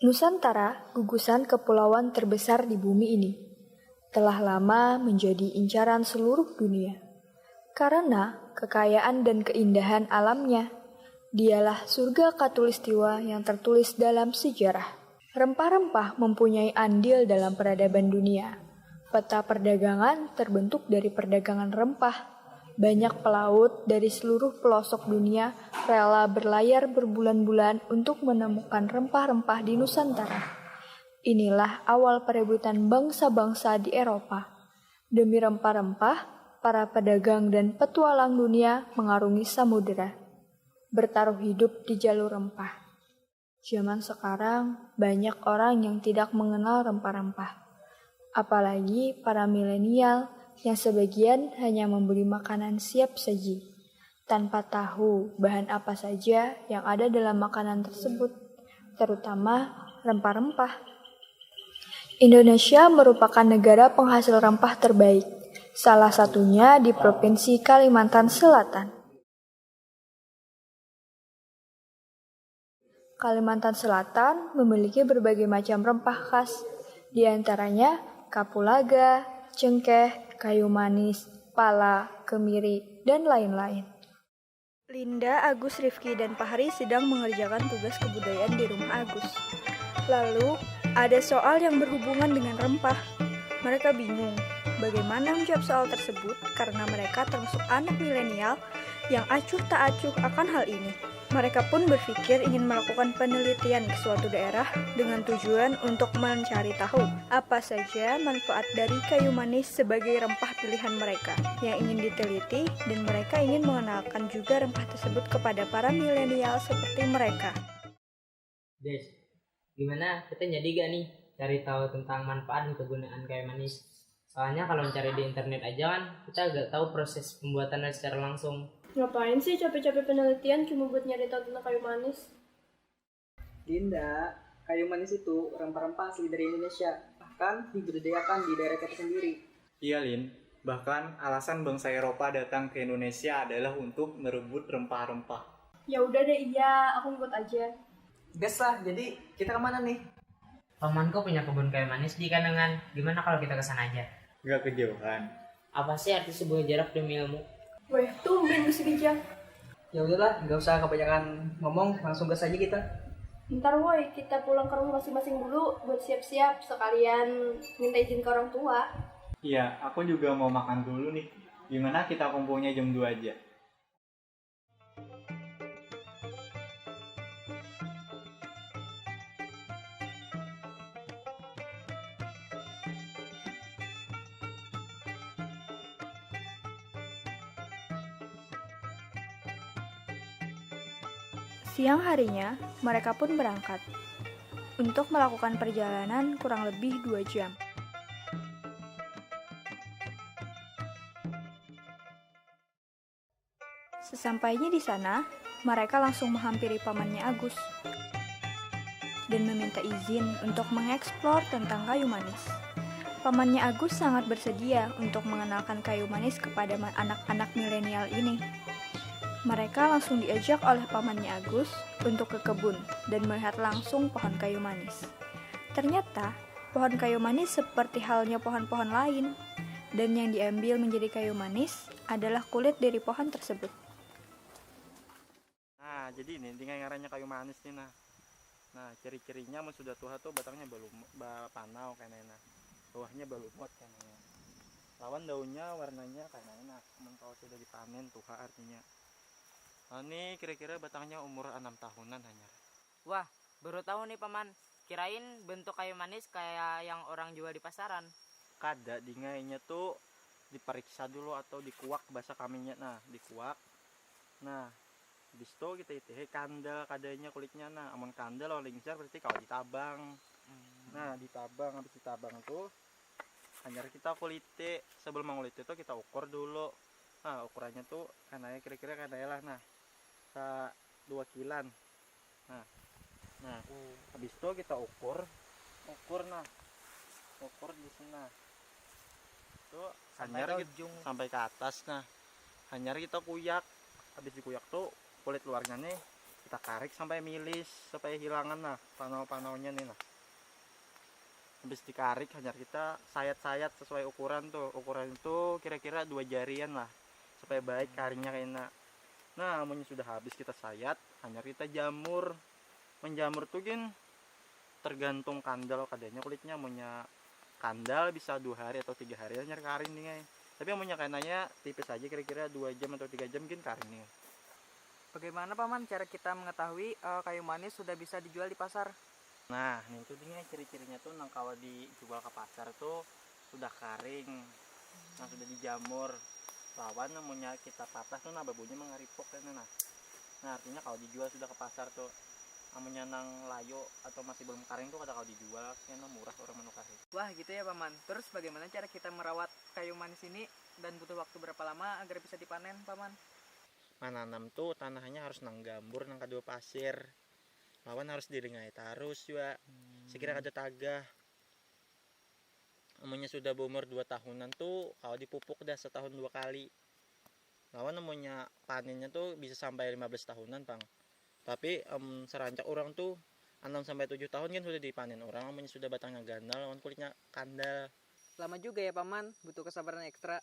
Nusantara, gugusan kepulauan terbesar di bumi ini, telah lama menjadi incaran seluruh dunia. Karena kekayaan dan keindahan alamnya, dialah surga khatulistiwa yang tertulis dalam sejarah. Rempah-rempah mempunyai andil dalam peradaban dunia. Peta perdagangan terbentuk dari perdagangan rempah. Banyak pelaut dari seluruh pelosok dunia rela berlayar berbulan-bulan untuk menemukan rempah-rempah di Nusantara. Inilah awal perebutan bangsa-bangsa di Eropa. Demi rempah-rempah, para pedagang dan petualang dunia mengarungi samudera, bertaruh hidup di jalur rempah. Zaman sekarang, banyak orang yang tidak mengenal rempah-rempah. Apalagi para milenial yang sebagian hanya membeli makanan siap saji, tanpa tahu bahan apa saja yang ada dalam makanan tersebut, terutama rempah-rempah. Indonesia merupakan negara penghasil rempah terbaik, salah satunya di Provinsi Kalimantan Selatan. Kalimantan Selatan memiliki berbagai macam rempah khas, di antaranya kapulaga, cengkeh, kayu manis, pala, kemiri, dan lain-lain. Linda, Agus, Rifki, dan Fahri sedang mengerjakan tugas kebudayaan di rumah Agus. Lalu, ada soal yang berhubungan dengan rempah. Mereka bingung bagaimana menjawab soal tersebut karena mereka termasuk anak milenial yang acuh tak acuh akan hal ini. Mereka pun berpikir ingin melakukan penelitian ke suatu daerah dengan tujuan untuk mencari tahu apa saja manfaat dari kayu manis sebagai rempah pilihan mereka yang ingin diteliti, dan mereka ingin mengenalkan juga rempah tersebut kepada para milenial seperti mereka. Guys, gimana kita jadi gak nih cari tahu tentang manfaat dan kegunaan kayu manis? Soalnya kalau cari di internet aja kan kita gak tahu proses pembuatannya secara langsung. Ngapain sih capek-capek penelitian cuma buat nyari tahu tentang kayu manis? Dinda, kayu manis itu rempah-rempah asli dari Indonesia, bahkan dibudidayakan di daerah kita sendiri. Iya, Lin. Bahkan alasan bangsa Eropa datang ke Indonesia adalah untuk merebut rempah-rempah. Ya udah deh, iya, aku ikut aja. Gas lah, jadi kita kemana nih? Pamanku punya kebun kayu manis di Kandangan. Gimana kalau kita kesana aja? Gak kejauhan. Apa sih arti sebuah jarak demi ilmu? Weh, tumben mesti bijak. Ya udahlah, nggak usah kebanyakan ngomong, langsung gas aja kita. Ntar woi, kita pulang ke rumah masing-masing dulu buat siap-siap, sekalian minta izin ke orang tua. Iya, aku juga mau makan dulu nih. Gimana kita kumpulnya jam 2 aja? Siang harinya, mereka pun berangkat untuk melakukan perjalanan kurang lebih 2 jam. Sesampainya di sana, mereka langsung menghampiri pamannya Agus dan meminta izin untuk mengeksplor tentang kayu manis. Pamannya Agus sangat bersedia untuk mengenalkan kayu manis kepada anak-anak milenial ini. Mereka langsung diajak oleh pamannya Agus untuk ke kebun dan melihat langsung pohon kayu manis. Ternyata, pohon kayu manis seperti halnya pohon-pohon lain, dan yang diambil menjadi kayu manis adalah kulit dari pohon tersebut. Nah, jadi ini dengan ngarannya kayu manis nih nah. Nah, ciri-cirinya mun sudah tua tuh batangnya panau kayaknya. Buahnya balumot kayaknya. Lawan daunnya warnanya kayaknya nah, kalau sudah dipanen tua artinya. Nah, ini kira-kira batangnya umur 6 tahunan hanya. Wah, baru tahu nih paman. Kirain bentuk kayu manis kayak yang orang jual di pasaran. Kada dingainya tuh diperiksa dulu atau dikuak bahasa kaminya. Nah, dikuak. Nah, habis itu kita itih kandel kadanya kulitnya. Nah, amun kandel kalau lingcar berarti kalau ditabang. Nah, ditabang habis ditabang tuh hanya kita kulite. Sebelum mengulit itu kita ukur dulu. Nah, ukurannya tuh kanaya kira-kira kanaya lah. Nah, 2 kilan. Nah, habis itu kita ukur nah. Ukur di sana. Tuh hanyar gitu sampai ke atas nah. Hanyar kita kuyak. Habis dikuyak tuh kulit luarnya nih kita karik sampai milis supaya hilangan nah panau-panaunya nih nah. Habis dikarik hanya kita sayat-sayat sesuai ukuran tuh. Ukuran itu kira-kira 2 jarian lah supaya baik karingnya kena. Nah, amunnya sudah habis kita sayat, hanya kita jamur. Menjamur tuh gin tergantung kandal kadanya kulitnya. Amunnya kandal bisa 2 hari atau 3 hari hanya karing nih guys. Tapi amunnya kainanya tipis aja kira-kira 2 jam atau 3 jam gin karing nih. Bagaimana Paman cara kita mengetahui kayu manis sudah bisa dijual di pasar? Nah, ini tuh dia ciri-cirinya tuh nang kalau dijual ke pasar tuh sudah karing, nah sudah dijamur. Lawan namanya kita patah tuh nah babunya mengaripok kan nah. Nah, artinya kalau dijual sudah ke pasar tuh. Namanya nang layo atau masih belum karing tuh kada kalau dijual karena murah orang menukari. Wah gitu ya Paman. Terus bagaimana cara kita merawat kayu manis ini dan butuh waktu berapa lama agar bisa dipanen Paman? Menanam tuh tanahnya harus nang gambur nang kadua pasir. Lawan harus direngai terus juga. Sekira kada tagah. Namanya sudah berumur 2 tahunan tuh kalau dipupuk dah setahun 2 kali. Lawan namanya panennya tuh bisa sampai 15 tahunan Bang. Tapi serancak orang tuh 6 sampai 7 tahun kan sudah dipanen orang. Namanya sudah batangnya gandal, lawan kulitnya kandal. Lama juga ya Paman, butuh kesabaran ekstra.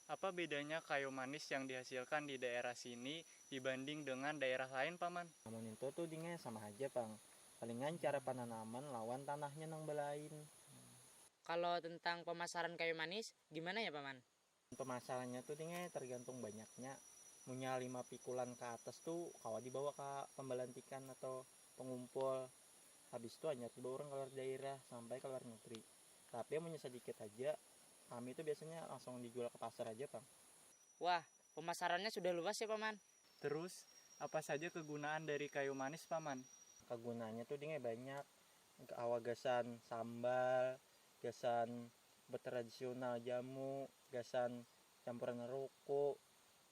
Apa bedanya kayu manis yang dihasilkan di daerah sini dibanding dengan daerah lain, Paman? Namun itu tuh dingnya sama aja Bang. Palingan cara penanaman lawan tanahnya nang belain. Kalau tentang pemasaran kayu manis, gimana ya Paman? Pemasarannya tuh dingnya tergantung banyaknya. Punya 5 pikulan ke atas tuh kalau dibawa ke pembalantikan atau pengumpul. Habis itu hanya dibawa orang ke luar daerah sampai ke luar negeri. Tapi yang punya sedikit aja, kami itu biasanya langsung dijual ke pasar aja Bang. Wah, pemasarannya sudah luas ya Paman. Terus, apa saja kegunaan dari kayu manis, Paman? Kegunaannya tuh dingnya banyak. Gasan sambal, gasan bertradisional jamu, gasan campuran rokok,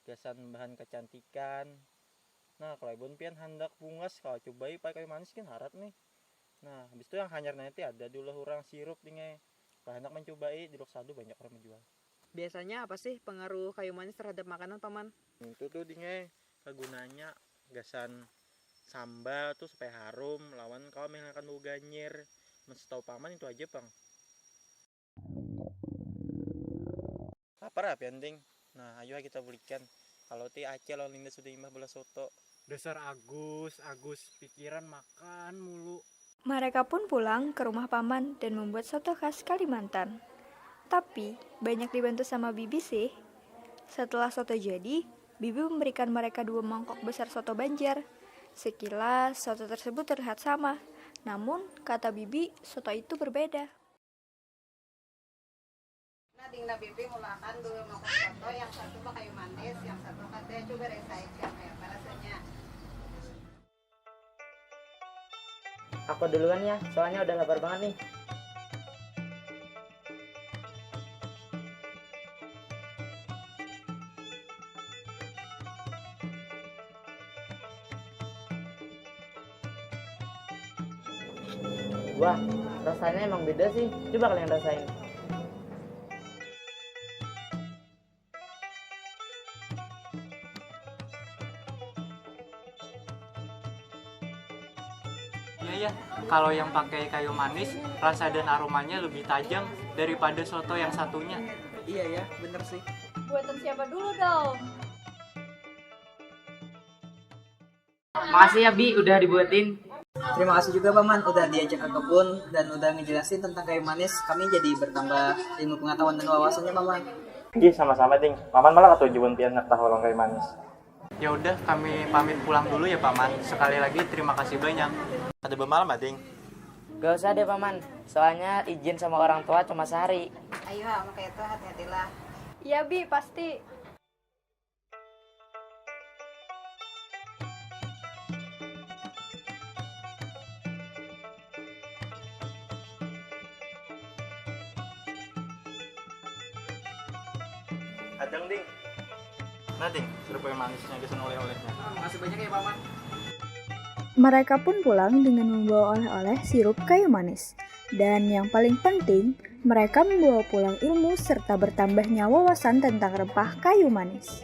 gasan bahan kecantikan. Nah, kalau ibun pian hendak bungas kalau cobai pakai kayu manis kan harat nih. Nah, habis itu yang hanyar nanti ada dulu orang sirup dingnya. Kalau hendak mencobai di Lok Sadu banyak orang menjual. Biasanya apa sih pengaruh kayu manis terhadap makanan Paman? Itu tuh dingnya kegunaannya gasan sambal tuh supaya harum, lawan kalau menghilangkan bau ganyir. Mensetahu Paman itu aja Bang. Lapar apa penting? Nah, ayo kita belikan. Kalau ti Aceh lawan Linda sudah imah bola soto. Dasar Agus, pikiran makan mulu. Mereka pun pulang ke rumah Paman dan membuat soto khas Kalimantan. Tapi, banyak dibantu sama Bibi sih. Setelah soto jadi, Bibi memberikan mereka 2 mangkok besar soto Banjar. Sekilas, soto tersebut terlihat sama. Namun, kata Bibi, soto itu berbeda. Nah, Dingna Bibi mulakan 2 mangkok soto, yang satu pakai kayu manis, yang satu katanya coba resain siapa ya rasanya. Aku duluan ya, soalnya udah lapar banget nih. Wah, rasanya emang beda sih. Coba kalian rasain. Iya, kalau yang pakai kayu manis, rasa dan aromanya lebih tajam daripada soto yang satunya. Iya ya, bener sih. Buatan siapa dulu dong? Makasih ya Bi, udah dibuatin. Terima kasih juga Paman udah diajak ke kebun dan udah ngejelasin tentang kayu manis. Kami jadi bertambah ilmu pengetahuan dan wawasannya Paman. Iya sama-sama ding. Paman malah ketujuan pian nak tahu orang kayu manis. Ya udah, kami pamit pulang dulu ya Paman. Sekali lagi terima kasih banyak. Ada bermalam ding. Gak usah deh Paman, soalnya izin sama orang tua cuma sehari. Ayo sama kayak itu hati-hatilah. Iya Bi, pasti. Adang ding. Nah ding, sirup kayu manisnya gesan oleh-olehnya. Makasih banyak ya Paman. Mereka pun pulang dengan membawa oleh-oleh sirup kayu manis. Dan yang paling penting, mereka membawa pulang ilmu serta bertambahnya wawasan tentang rempah kayu manis.